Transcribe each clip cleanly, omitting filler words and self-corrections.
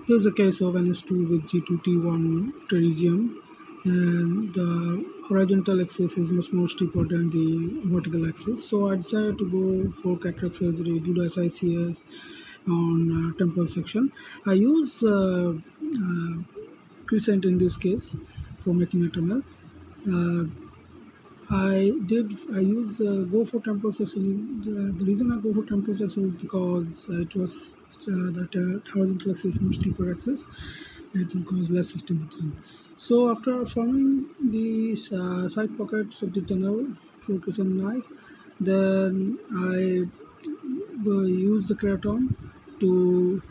This is a case of NS2 with G2T1 teresium, and the horizontal axis is much more steeper than the vertical axis. So I decided to go for cataract surgery, do the SICS on temporal section. I use crescent in this case for making a tunnel. Uh, I use go for temporal section. The reason I go for temporal section is because it was that horizontal axis is much steeper axis. It will cause less astigmatism. So after forming these side pockets of the tunnel through crescent knife, then I use the keraton to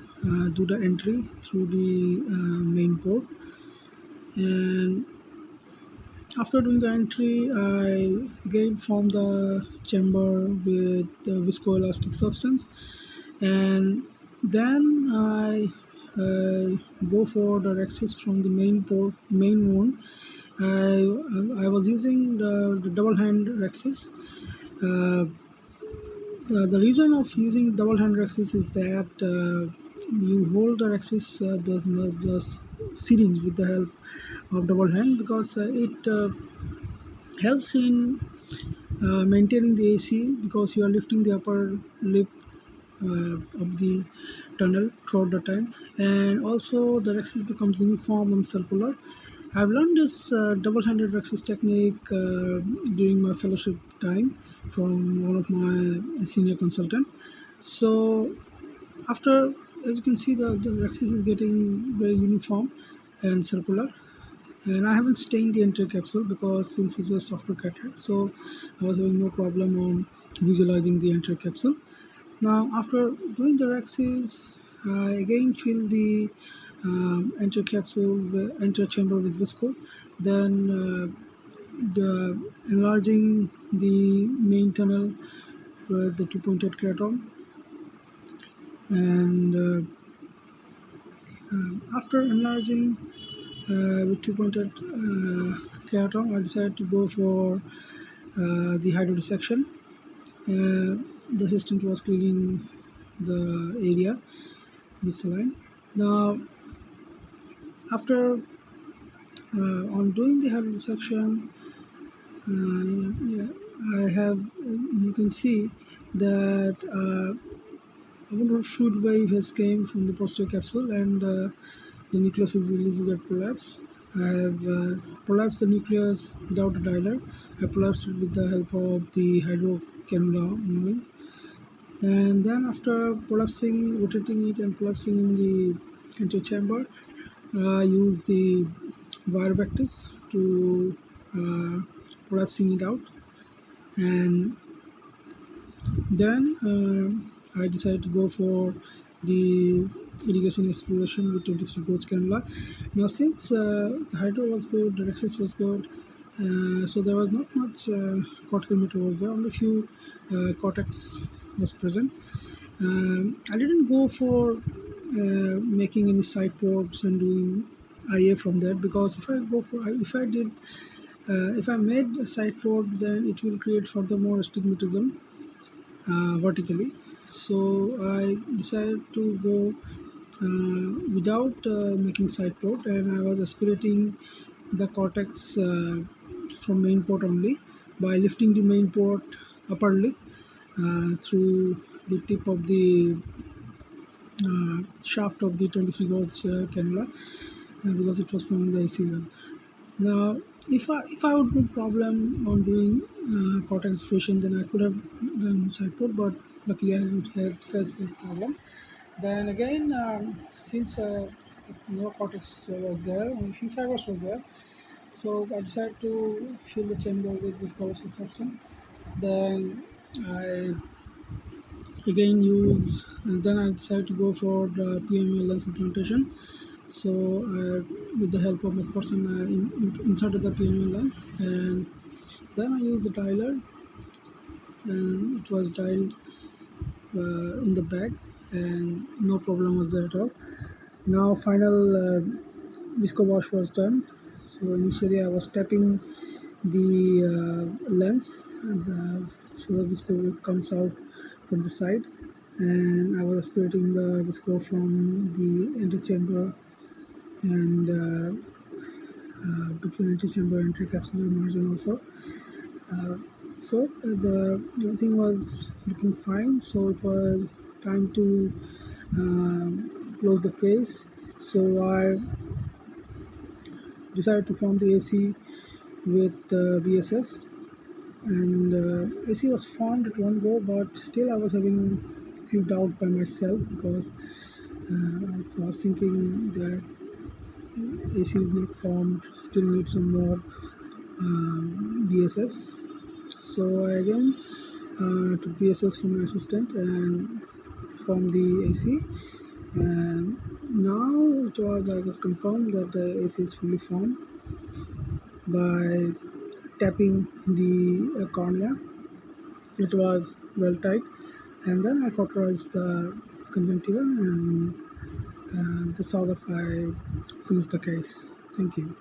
do the entry through the main port. And after doing the entry, I again form the chamber with the viscoelastic substance, and then I go for the Rhexis from the main wound. I was using the double hand Rhexis. Uh, the reason of using double hand Rhexis is that you hold the Rhexis, the syringe with the help of double hand, because it helps in maintaining the AC, because you are lifting the upper lip of the tunnel throughout the time, and also the Rhexis becomes uniform and circular. I've learned this double-handed Rhexis technique during my fellowship time from one of my senior consultant. So after, as you can see, the Rhexis is getting very uniform and circular, and I haven't stained the entire capsule because since it's a software cataract, so I was having no problem on visualizing the entire capsule. Now after doing the Rhexis, I again fill the entire capsule, entire chamber with visco, then enlarging the main tunnel with the two-pointed keraton, and after enlarging with two-pointed keraton, I decided to go for the hydrodissection. The assistant was cleaning the area with saline. Now, after on doing the hydrodissection, I have you can see that a wonderful fluid wave has came from the posterior capsule, and the nucleus is easily get prolapsed. I have prolapsed the nucleus without a dialer. I prolapsed it with the help of the hydro cannula only. And then after prolapsing, rotating it and prolapsing in the antechamber, I use the wire vectors to prolapsing it out, and then I decided to go for the irrigation exploration with 23 gauge cannula. Now since the hydro was good, the Rhexis was good, so there was not much cortical matter was there, only few cortex was present. I didn't go for making any side ports and doing IA from that, because if I made a side port, then it will create furthermore astigmatism vertically. So I decided to go without making side port, and I was aspirating the cortex from main port only by lifting the main port upper lip through the tip of the shaft of the 23 gauge cannula, because it was from the AC well. Now, if I would no problem on doing cortex aspiration, then I could have done side port, but luckily I didn't had faced that problem. Then again, since no cortex was there, only few fibers was there, so I decided to fill the chamber with this viscous substance. Then I again use, and then I decided to go for the PMA lens implantation. So with the help of my person, I inserted the PMA lens, and then I used the dialer, and it was dialed in the bag, and no problem was there at all. Now final visco wash was done. So initially I was tapping the lens, and so the visco comes out from the side, and I was aspirating the visco from the antechamber and between antechamber and intercapsular margin also. Uh, the everything was looking fine. So it was time to close the case. So I decided to form the AC with BSS, and AC was formed at one go, but still I was having few doubt by myself because I was thinking that AC is not formed, still need some more BSS. So I again took BSS from my assistant and formed the AC, and now it was I got confirmed that the AC is fully formed by tapping the cornea. It was well tight, and then I cauterized the conjunctiva, and that's how I finished the case. Thank you.